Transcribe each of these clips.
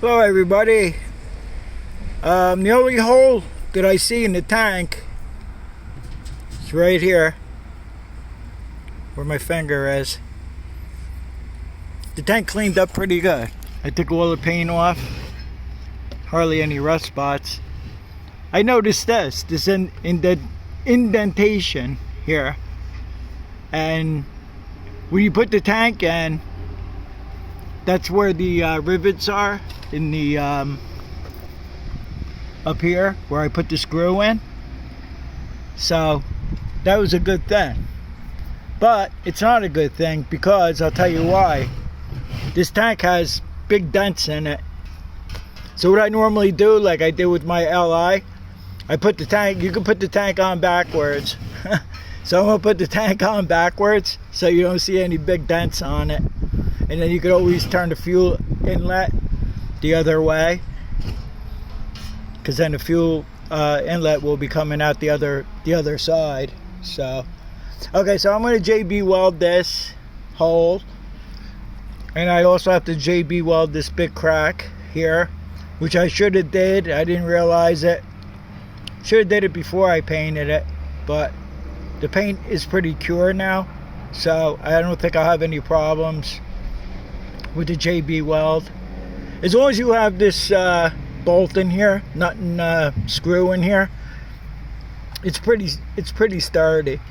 Hello everybody. The only hole that I see in the tank is right here where my finger is. The tank cleaned up pretty good. I took all the paint off, hardly any rust spots. I noticed this indentation here, and when you put the tank in, that's where the rivets are in the up here where I put the screw in. So that was a good thing, but it's not a good thing because I'll tell you why. This tank has big dents in it. So what I normally do, like I did with my LI, I put the tank, you can put the tank on backwards. So I'm gonna put the tank on backwards so you don't see any big dents on it. And then you could always turn the fuel inlet the other way, because then the fuel inlet will be coming out the other side. So okay, so I'm going to JB weld this hole, and I also have to JB weld this big crack here, which I should have did. I didn't realize it. Should have did it before I painted it, but the paint is pretty cured now, so I don't think I'll have any problems with the JB weld. As long as you have this bolt in here, nothing screw in here, it's pretty sturdy.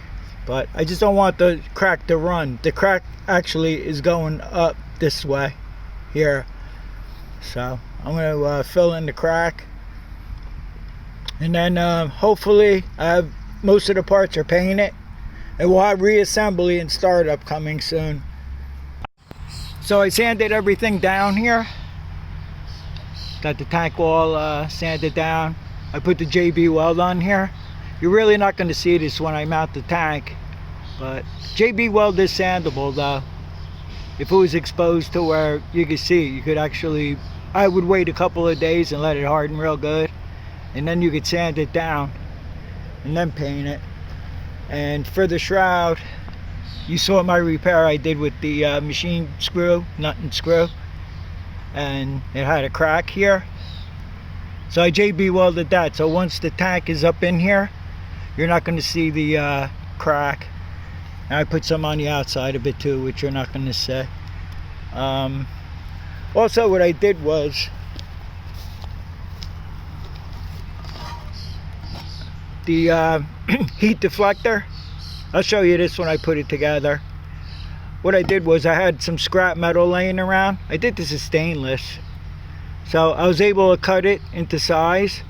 But I just don't want the crack to run. The crack actually is going up this way here, so I'm going to fill in the crack, and then hopefully I have most of the parts are painted, and we'll have reassembly and startup coming soon. So I sanded everything down here. Got the tank all sanded down. I put the JB weld on here. You're really not going to see this when I mount the tank, but JB weld is sandable though. If it was exposed to where you could see, you could actually, I would wait a couple of days and let it harden real good, and then you could sand it down and then paint it. And for the shroud, you saw my repair I did with the machine screw, nut and screw, and it had a crack here. So I JB welded that, so once the tank is up in here, you're not going to see the crack. And I put some on the outside of it too, which you're not going to see. Also what I did was, the heat deflector, I'll show you this when I put it together. What I did was I had some scrap metal laying around. I did this as stainless, so I was able to cut it into size.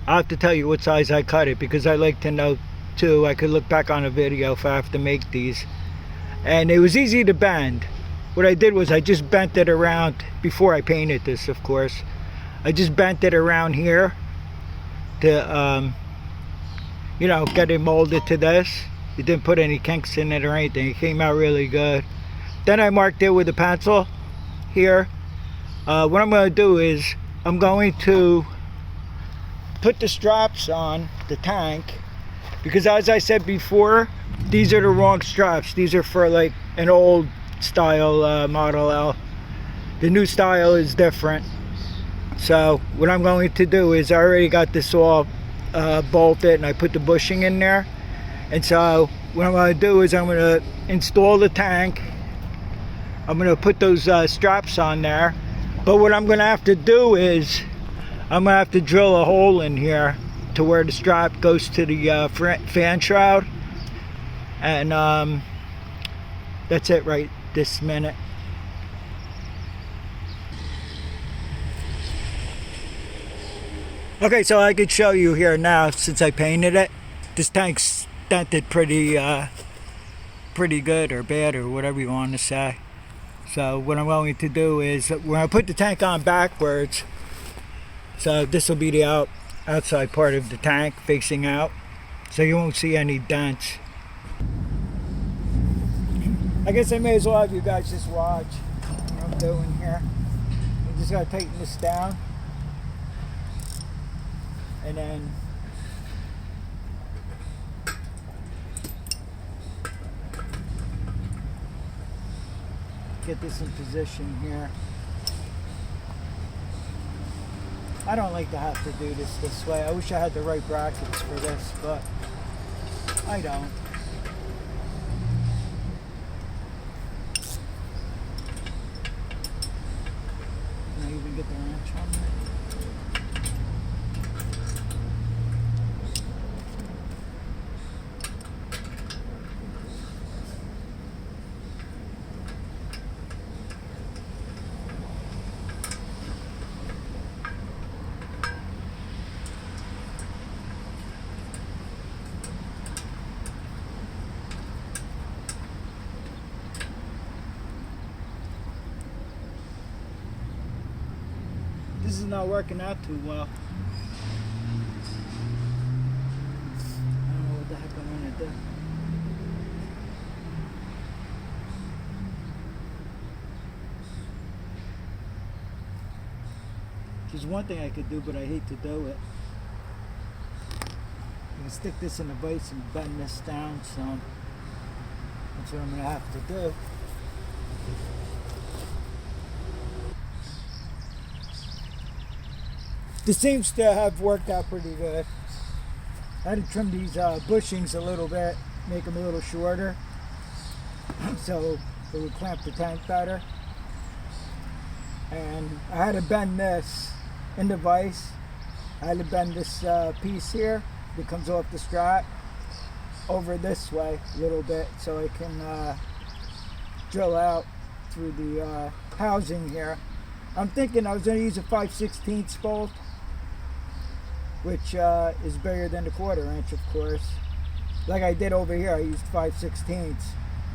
I'll have to tell you what size I cut it, because I like to know too. I could look back on a video if I have to make these, and it was easy to bend. What I did was I just bent it around before I painted this, of course. I just bent it around here to you know, get it molded to this. It didn't put any kinks in it or anything. It came out really good. Then I marked it with a pencil here. What I'm going to do is I'm going to put the straps on the tank, because as I said before, these are the wrong straps. These are for like an old style Model L. The new style is different. So what I'm going to do is, I already got this all bolted and I put the bushing in there, and so what I'm going to do is I'm going to install the tank. I'm going to put those straps on there, but what I'm going to have to do is I'm going to have to drill a hole in here to where the strap goes to the fan shroud, and that's it right this minute. Okay, so I could show you here now, since I painted it. This tank's dented pretty good, or bad, or whatever you want to say. So what I'm going to do is, when I put the tank on backwards, so this will be the outside part of the tank facing out, so you won't see any dents. I guess I may as well have you guys just watch what I'm doing here. I just gotta tighten this down, and then get this in position here. I don't like to have to do this way. I wish I had the right brackets for this, but I don't. Can I even get the wrench on there? This is not working out too well. I don't know what the heck I'm gonna do. There's one thing I could do, but I hate to do it. I can stick this in a vise and bend this down some. That's what I'm gonna have to do. This seems to have worked out pretty good. I had to trim these bushings a little bit, make them a little shorter, so it would clamp the tank better. And I had to bend this in the vise. I had to bend this piece here that comes off the strap over this way a little bit so I can drill out through the housing here. I'm thinking I was going to use a 5/16 bolt, which is bigger than the 1/4 inch, of course. Like I did over here, I used 5/16,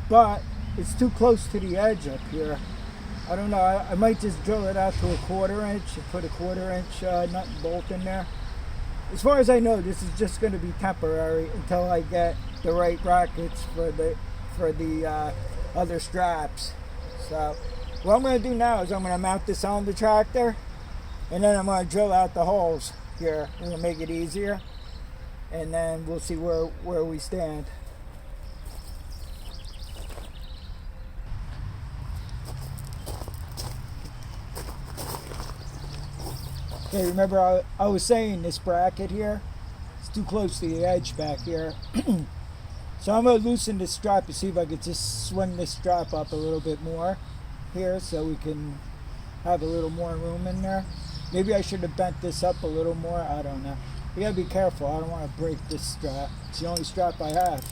but it's too close to the edge up here. I don't know, I might just drill it out to a 1/4 inch and put a 1/4 inch nut and bolt in there. As far as I know, this is just going to be temporary until I get the right brackets for the other straps. So what I'm going to do now is I'm going to mount this on the tractor, and then I'm going to drill out the holes here. I'm going to make it easier, and then we'll see where we stand. Okay, remember I was saying this bracket here, it's too close to the edge back here. So I'm going to loosen this strap to see if I could just swing this strap up a little bit more here so we can have a little more room in there. Maybe I should have bent this up a little more. I don't know. You gotta be careful. I don't want to break this strap. It's the only strap I have.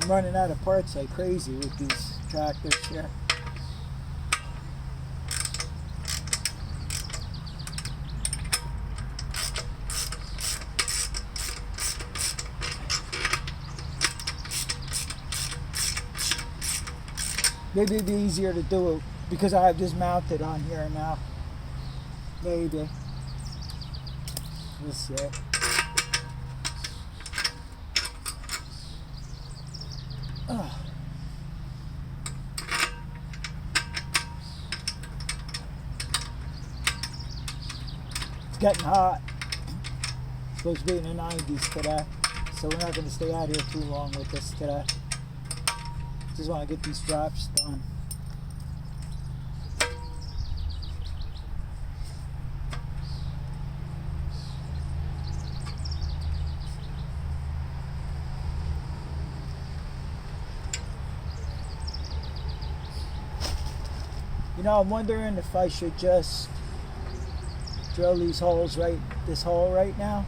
I'm running out of parts like crazy with these tractors here. Maybe it'd be easier to do it because I have this mounted on here now. Maybe. We'll see. Oh. It's getting hot. It's supposed to be in the 90s today, so we're not going to stay out here too long with this today. Just want to get these straps done. You know, I'm wondering if I should just drill these holes this hole right now,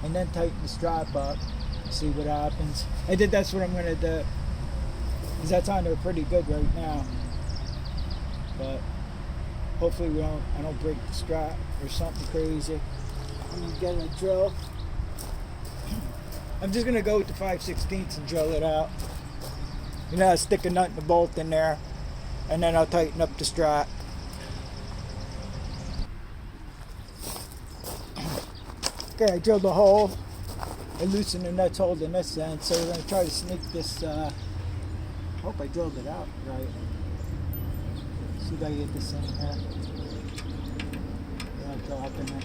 and then tighten the strap up. See what happens. That's what I'm gonna do, because that's on there pretty good right now. But hopefully I don't break the strap or something crazy. I'm gonna get a drill. I'm just gonna go with the 5/16 and drill it out. You know, stick a nut and a bolt in there, and then I'll tighten up the strap. Okay, I drilled the hole. I loosened the nuts holding this end, so we're going to try to sneak this. I hope I drilled it out right. See if I can get this in here. Not dropping it.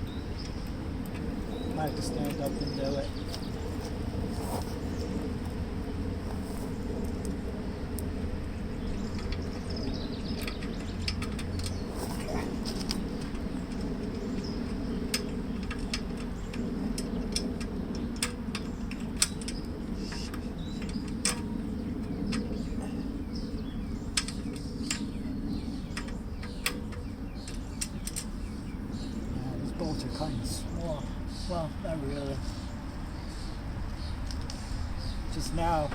I have to stand up and do it. angles are kind of small. Well, not really. Just now.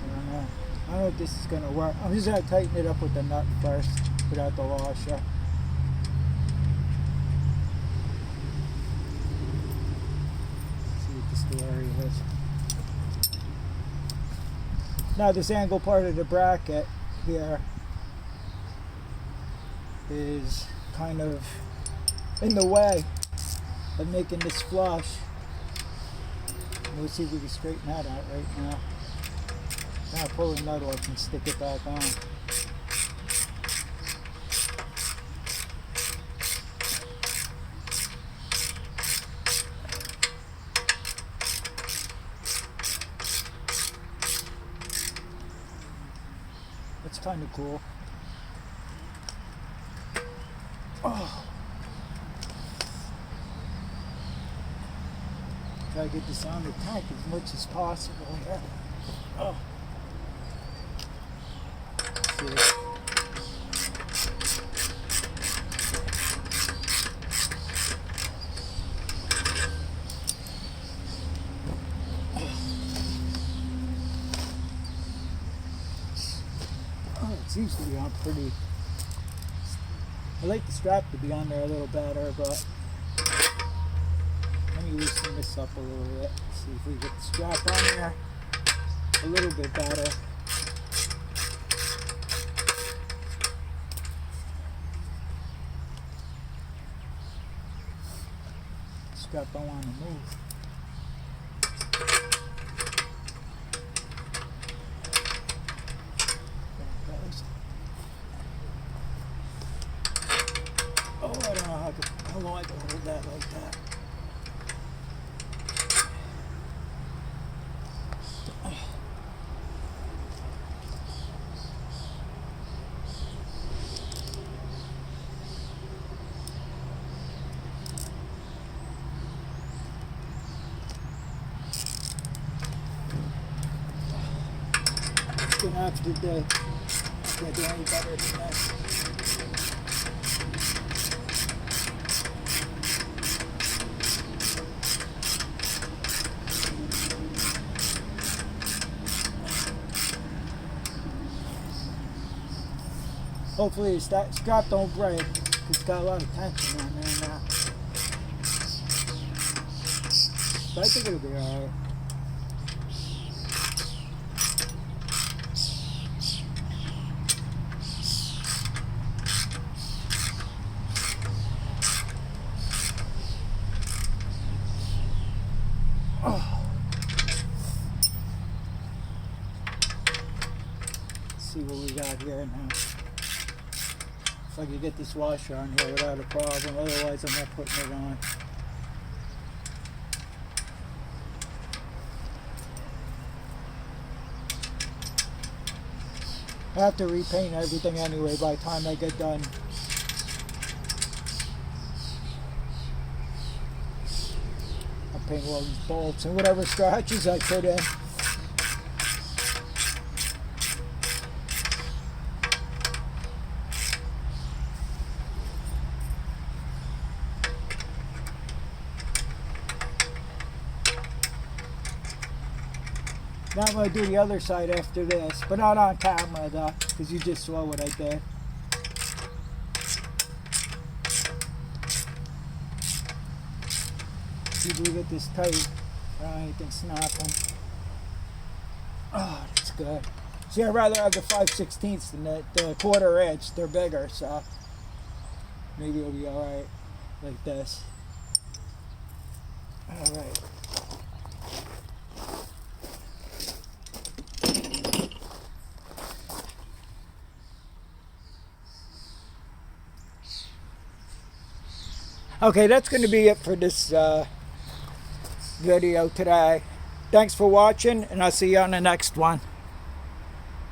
I don't know. I don't know if this is going to work. I'm just going to tighten it up with the nut first without the washer. See what the story is. Now this angle part of the bracket here is kind of in the way of making this flush. We'll see if we can straighten that out right now. Now pull the nut off and stick it back on. That's kind of cool. Oh. Try to get this on the tank as much as possible here. Oh. See. Oh, it seems to be on pretty. I like the strap to be on there a little better, but let me loosen this up a little bit. See if we get the strap on there a little bit better. Strap don't want to move. Oh, I don't know how long I can hold that like that. It's gonna have to do. I can't do any better than that. Hopefully the strap don't break. It's got a lot of tension on there now. But I think it'll be alright. Oh. Let's see what we got here now. If I could get this washer on here without a problem, otherwise I'm not putting it on. I have to repaint everything anyway by the time I get done. I'll paint all these bolts and whatever scratches I put in. Now I'm going to do the other side after this, but not on camera though, because you just saw what I did. See if we get this tight, anything snapping. Oh, that's good. See, I'd rather have the 5/16 than the 1/4 inch. They're bigger, so maybe it'll be alright like this. Alright. Okay, that's going to be it for this video today. Thanks for watching, and I'll see you on the next one.